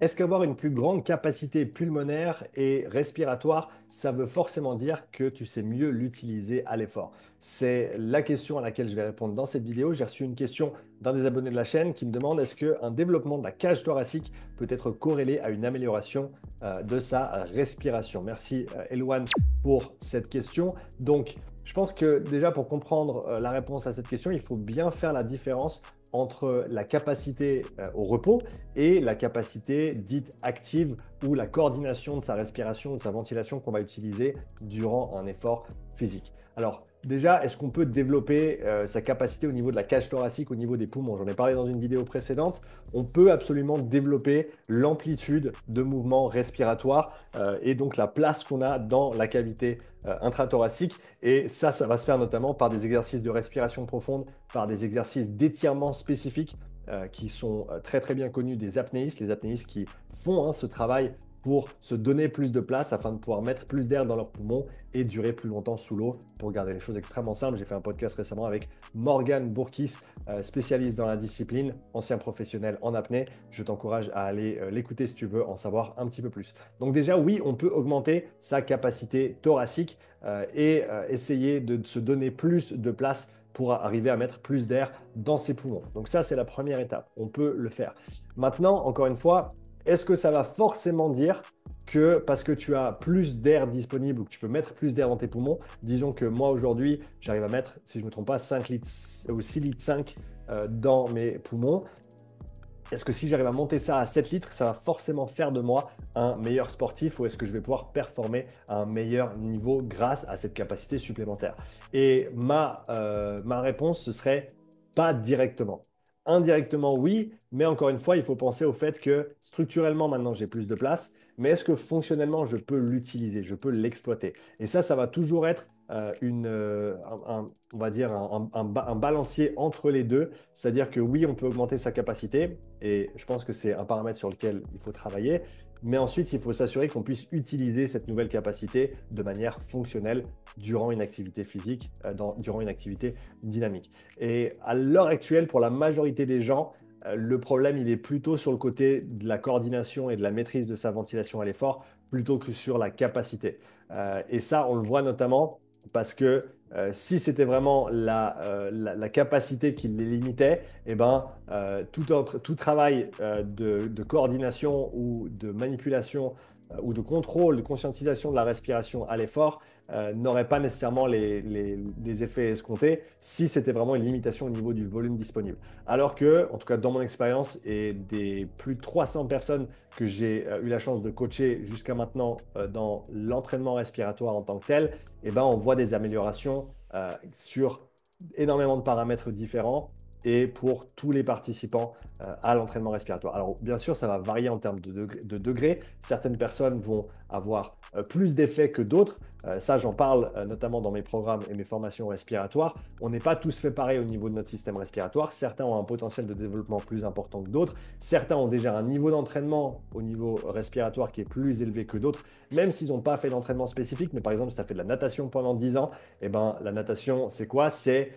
Est-ce qu'avoir une plus grande capacité pulmonaire et respiratoire, ça veut forcément dire que tu sais mieux l'utiliser à l'effort? C'est la question à laquelle je vais répondre dans cette vidéo. J'ai reçu une question d'un des abonnés de la chaîne qui me demande est-ce qu'un développement de la cage thoracique peut être corrélé à une amélioration de sa respiration? Merci Elouane pour cette question. Donc, je pense que déjà pour comprendre la réponse à cette question, il faut bien faire la différence entre la capacité au repos et la capacité dite active ou la coordination de sa respiration ou de sa ventilation qu'on va utiliser durant un effort physique. Alors déjà, est-ce qu'on peut développer sa capacité au niveau de la cage thoracique, au niveau des poumons? J'en ai parlé dans une vidéo précédente. On peut absolument développer l'amplitude de mouvements respiratoires et donc la place qu'on a dans la cavité intrathoracique. Et ça va se faire notamment par des exercices de respiration profonde, par des exercices d'étirement spécifiques qui sont très très bien connus des apnéistes, les apnéistes qui font ce travail pour se donner plus de place afin de pouvoir mettre plus d'air dans leurs poumons et durer plus longtemps sous l'eau pour garder les choses extrêmement simples. J'ai fait un podcast récemment avec Morgan Bourkis, spécialiste dans la discipline, ancien professionnel en apnée. Je t'encourage à aller l'écouter si tu veux en savoir un petit peu plus. Donc déjà, oui, on peut augmenter sa capacité thoracique et essayer de se donner plus de place pour arriver à mettre plus d'air dans ses poumons. Donc ça, c'est la première étape. On peut le faire. Maintenant, encore une fois, est-ce que ça va forcément dire que parce que tu as plus d'air disponible ou que tu peux mettre plus d'air dans tes poumons, disons que moi aujourd'hui, j'arrive à mettre, si je ne me trompe pas, 5 litres ou 6 litres 5 dans mes poumons. Est-ce que si j'arrive à monter ça à 7 litres, ça va forcément faire de moi un meilleur sportif ou est-ce que je vais pouvoir performer à un meilleur niveau grâce à cette capacité supplémentaire? Et ma réponse, ce serait pas directement. Indirectement, oui, mais encore une fois, il faut penser au fait que structurellement, maintenant, j'ai plus de place, mais est-ce que fonctionnellement, je peux l'utiliser, je peux l'exploiter? Et ça va toujours être on va dire un balancier entre les deux, c'est-à-dire que oui, on peut augmenter sa capacité, et je pense que c'est un paramètre sur lequel il faut travailler, mais ensuite, il faut s'assurer qu'on puisse utiliser cette nouvelle capacité de manière fonctionnelle durant une activité physique, durant une activité dynamique. Et à l'heure actuelle, pour la majorité des gens, le problème, il est plutôt sur le côté de la coordination et de la maîtrise de sa ventilation à l'effort, plutôt que sur la capacité. Et ça, on le voit notamment parce que si c'était vraiment la capacité qui les limitait, eh ben, tout travail de coordination ou de manipulation ou de contrôle, de conscientisation de la respiration à l'effort n'aurait pas nécessairement les effets escomptés si c'était vraiment une limitation au niveau du volume disponible. Alors que, en tout cas dans mon expérience et des plus de 300 personnes que j'ai eu la chance de coacher jusqu'à maintenant dans l'entraînement respiratoire en tant que tel, eh ben, on voit des améliorations sur énormément de paramètres différents et pour tous les participants à l'entraînement respiratoire. Alors bien sûr, ça va varier en termes de degrés. Certaines personnes vont avoir plus d'effets que d'autres. Ça, j'en parle notamment dans mes programmes et mes formations respiratoires. On n'est pas tous fait pareil au niveau de notre système respiratoire. Certains ont un potentiel de développement plus important que d'autres. Certains ont déjà un niveau d'entraînement au niveau respiratoire qui est plus élevé que d'autres, même s'ils n'ont pas fait d'entraînement spécifique. Mais par exemple, si tu as fait de la natation pendant 10 ans, eh ben, la natation, c'est quoi? C'est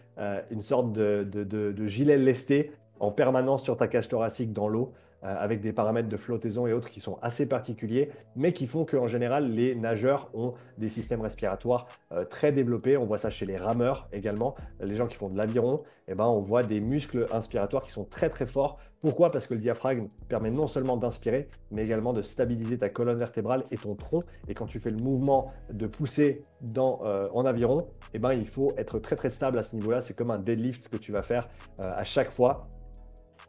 une sorte de gilet lesté en permanence sur ta cage thoracique dans l'eau, avec des paramètres de flottaison et autres qui sont assez particuliers, mais qui font qu'en général, les nageurs ont des systèmes respiratoires très développés. On voit ça chez les rameurs également. Les gens qui font de l'aviron, eh ben, on voit des muscles inspiratoires qui sont très très forts. Pourquoi? Parce que le diaphragme permet non seulement d'inspirer, mais également de stabiliser ta colonne vertébrale et ton tronc. Et quand tu fais le mouvement de pousser en aviron, eh ben, il faut être très très stable à ce niveau-là. C'est comme un deadlift que tu vas faire à chaque fois.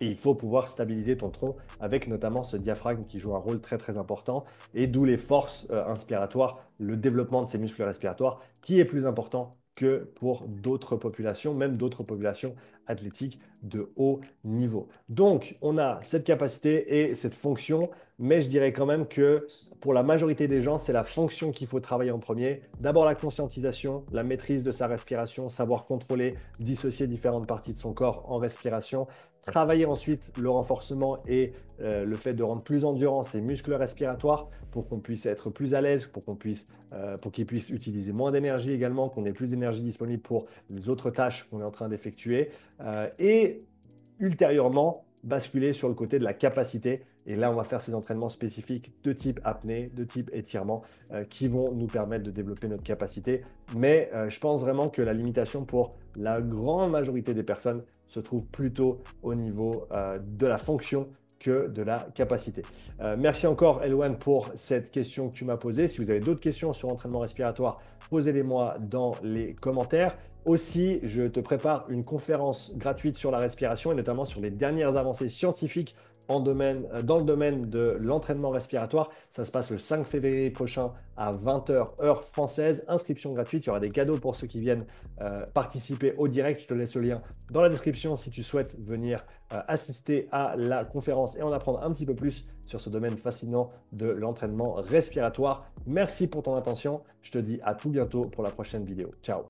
Et il faut pouvoir stabiliser ton tronc avec notamment ce diaphragme qui joue un rôle très très important et d'où les forces inspiratoires, le développement de ces muscles respiratoires qui est plus important que pour d'autres populations, même d'autres populations athlétiques de haut niveau. Donc, on a cette capacité et cette fonction, mais je dirais quand même que pour la majorité des gens, c'est la fonction qu'il faut travailler en premier. D'abord la conscientisation, la maîtrise de sa respiration, savoir contrôler, dissocier différentes parties de son corps en respiration. Travailler ensuite le renforcement et le fait de rendre plus endurant ces muscles respiratoires pour qu'on puisse être plus à l'aise, pour qu'ils puissent utiliser moins d'énergie également, qu'on ait plus d'énergie disponible pour les autres tâches qu'on est en train d'effectuer. Et ultérieurement, basculer sur le côté de la capacité Et là, on va faire ces entraînements spécifiques de type apnée, de type étirement, qui vont nous permettre de développer notre capacité. Mais je pense vraiment que la limitation pour la grande majorité des personnes se trouve plutôt au niveau de la fonction que de la capacité. Merci encore, Elouane, pour cette question que tu m'as posée. Si vous avez d'autres questions sur l'entraînement respiratoire, posez-les-moi dans les commentaires. Aussi, je te prépare une conférence gratuite sur la respiration et notamment sur les dernières avancées scientifiques dans le domaine de l'entraînement respiratoire. Ça se passe le 5 février prochain à 20h heure française. Inscription gratuite. Il y aura des cadeaux pour ceux qui viennent participer au direct. Je te laisse le lien dans la description si tu souhaites venir assister à la conférence et en apprendre un petit peu plus sur ce domaine fascinant de l'entraînement respiratoire. Merci pour ton attention. Je te dis à tout bientôt pour la prochaine vidéo. Ciao.